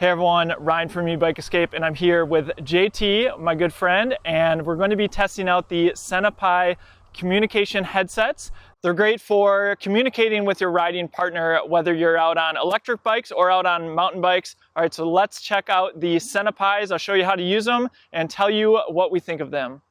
Hey everyone, Ryan from Ebike Escape, and I'm here with JT, my good friend, and we're going to be testing out the Sena Pi communication headsets. They're great for communicating with your riding partner, whether you're out on electric bikes or out on mountain bikes. All right, so let's check out the Sena Pis. I'll show you how to use them and tell you what we think of them.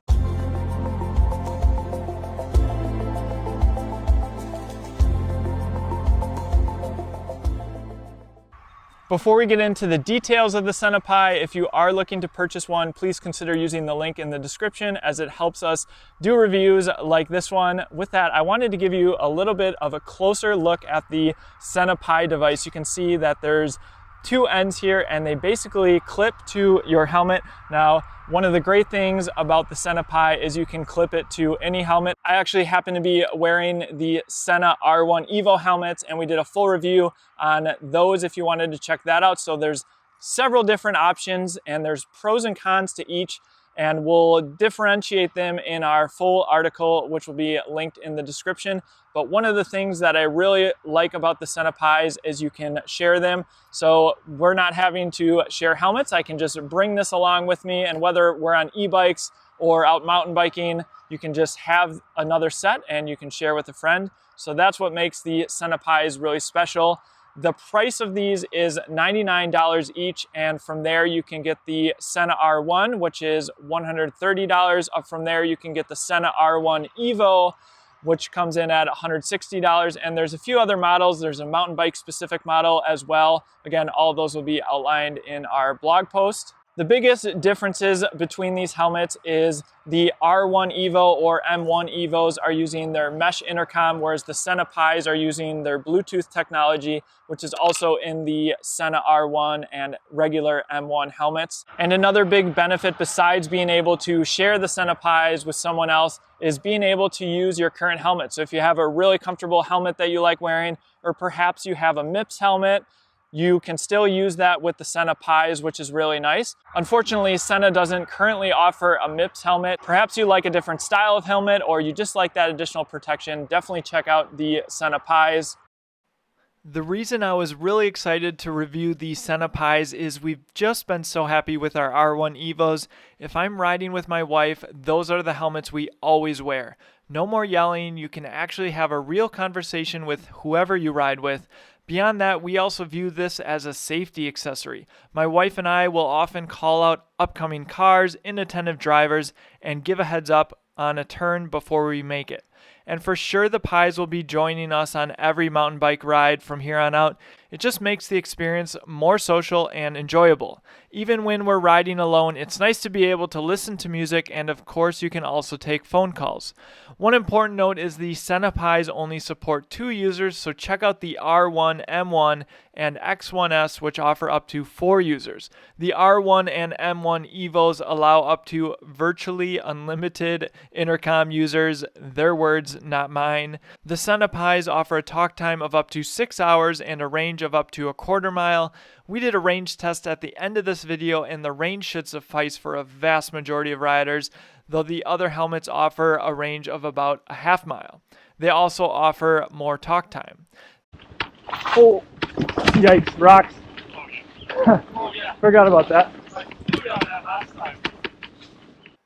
Before we get into the details of the Sena Pi, if you are looking to purchase one, please consider using the link in the description as it helps us do reviews like this one. With that, I wanted to give you a little bit of a closer look at the Sena Pi device. You can see that there's two ends here and they basically clip to your helmet. Now, one of the great things about the Sena Pi is you can clip it to any helmet. I actually happen to be wearing the Sena R1 Evo helmets, and we did a full review on those if you wanted to check that out. So there's several different options and there's pros and cons to each, and we'll differentiate them in our full article, which will be linked in the description. But one of the things that I really like about the Sena Pis is you can share them. So we're not having to share helmets. I can just bring this along with me, and whether we're on e-bikes or out mountain biking, you can just have another set and you can share with a friend. So that's what makes the Sena Pis really special. The price of these is $99 each, and from there you can get the Sena R1, which is $130. Up from there you can get the Sena R1 Evo, which comes in at $160, and there's a few other models. There's a mountain bike specific model as well. Again, all of those will be outlined in our blog post. The biggest differences between these helmets is the R1 Evo or M1 Evos are using their mesh intercom, whereas the Sena Pis are using their Bluetooth technology, which is also in the Sena R1 and regular M1 helmets. And another big benefit besides being able to share the Sena Pis with someone else is being able to use your current helmet. So if you have a really comfortable helmet that you like wearing, or perhaps you have a MIPS helmet, you can still use that with the Sena Pis, which is really nice. Unfortunately, Sena doesn't currently offer a MIPS helmet. Perhaps you like a different style of helmet, or you just like that additional protection. Definitely check out the Sena Pis. The reason I was really excited to review the Sena Pis is we've just been so happy with our R1 Evos. If I'm riding with my wife, those are the helmets we always wear. No more yelling. You can actually have a real conversation with whoever you ride with. Beyond that, we also view this as a safety accessory. My wife and I will often call out upcoming cars, inattentive drivers, and give a heads up on a turn before we make it. And for sure the Pis will be joining us on every mountain bike ride from here on out. It just makes the experience more social and enjoyable. Even when we're riding alone, it's nice to be able to listen to music, and of course you can also take phone calls. One important note is the Sena Pis only support 2 users, so check out the R1 M1 and X1S, which offer up to 4 users. The R1 and M1 Evos allow up to virtually unlimited intercom users, their words, not mine. The Sena Pis offer a talk time of up to 6 hours and a range of up to a quarter mile. We did a range test at the end of this video, and the range should suffice for a vast majority of riders, though the other helmets offer a range of about a half mile. They also offer more talk time. Oh, yikes, rocks. Forgot about that.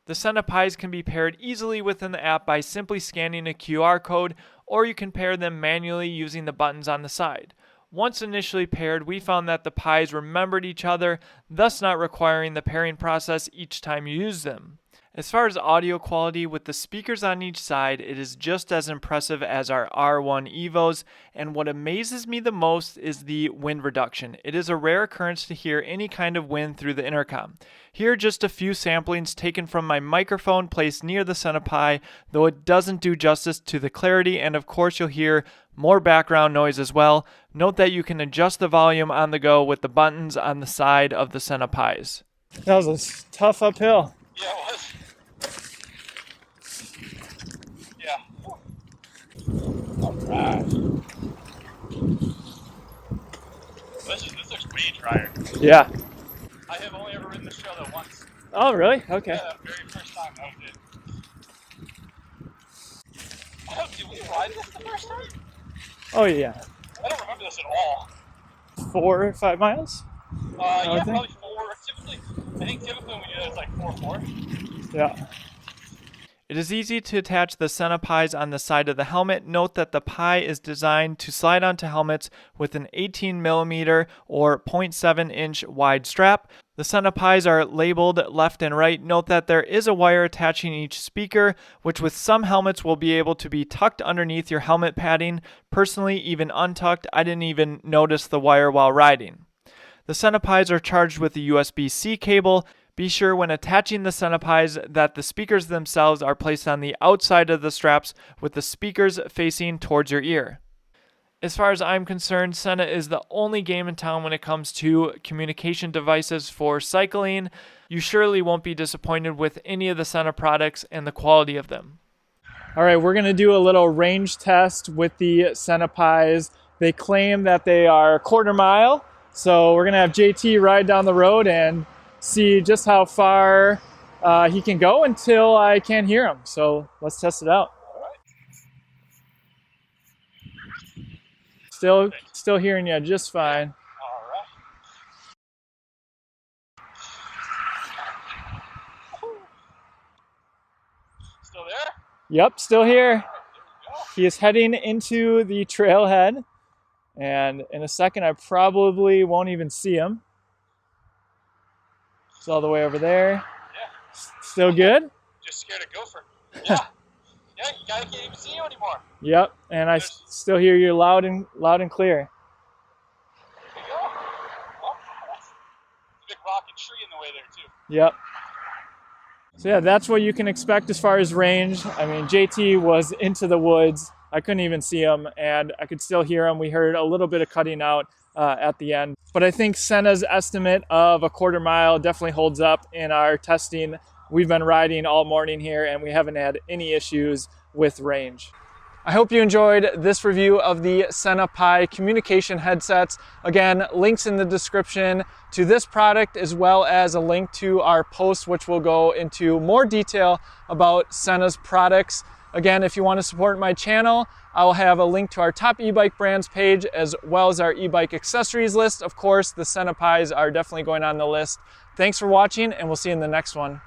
The Sena Pis can be paired easily within the app by simply scanning a QR code, or you can pair them manually using the buttons on the side. Once initially paired, we found that the Pis remembered each other, thus not requiring the pairing process each time you use them. As far as audio quality, with the speakers on each side, it is just as impressive as our R1 Evos, and what amazes me the most is the wind reduction. It is a rare occurrence to hear any kind of wind through the intercom. Here are just a few samplings taken from my microphone placed near the Sena Pi, though it doesn't do justice to the clarity, and of course you'll hear more background noise as well. Note that you can adjust the volume on the go with the buttons on the side of the Sena Pis. That was a tough uphill. Yeah, it was. Yeah. All right. This looks way drier. Yeah. I have only ever ridden this trail though once. Oh, really? Okay. Yeah, the very first time that was it. Did we ride this the first time? Oh, yeah. I don't remember this at all. 4 or 5 miles? Yeah, think? probably 4. Typically when we do that, it's like 4-4. Yeah. It is easy to attach the Sena Pis on the side of the helmet. Note that the Pi is designed to slide onto helmets with an 18mm or 0.7-inch wide strap. The Sena Pis are labeled left and right. Note that there is a wire attaching each speaker, which with some helmets will be able to be tucked underneath your helmet padding. Personally, even untucked, I didn't even notice the wire while riding. The Sena Pis are charged with a USB-C cable. Be sure when attaching the Sena Pis that the speakers themselves are placed on the outside of the straps with the speakers facing towards your ear. As far as I'm concerned, Sena is the only game in town when it comes to communication devices for cycling. You surely won't be disappointed with any of the Sena products and the quality of them. All right, we're gonna do a little range test with the Sena Pis. They claim that they are a quarter mile, so we're gonna have JT ride down the road and see just how far he can go until I can't hear him. So let's test it out. Still hearing you just fine. Alright. Still there? Yep, still here. There we go. He is heading into the trailhead, and in a second I probably won't even see him. It's all the way over there. Yeah. Still good? Just scared of gopher. Yeah. Yeah, you guys can't even see you anymore. Yep, and I still hear you loud and clear. There you go. Oh, that's a big rock and tree in the way there too. Yep. So yeah, that's what you can expect as far as range. I mean, JT was into the woods. I couldn't even see him, and I could still hear him. We heard a little bit of cutting out at the end. But I think Sena's estimate of a quarter mile definitely holds up in our testing. We've been riding all morning here, and we haven't had any issues with range. I hope you enjoyed this review of the Sena Pi communication headsets. Again, links in the description to this product, as well as a link to our post, which will go into more detail about Sena's products. Again, if you want to support my channel, I'll have a link to our top e-bike brands page, as well as our e-bike accessories list. Of course, the Sena Pis are definitely going on the list. Thanks for watching, and we'll see you in the next one.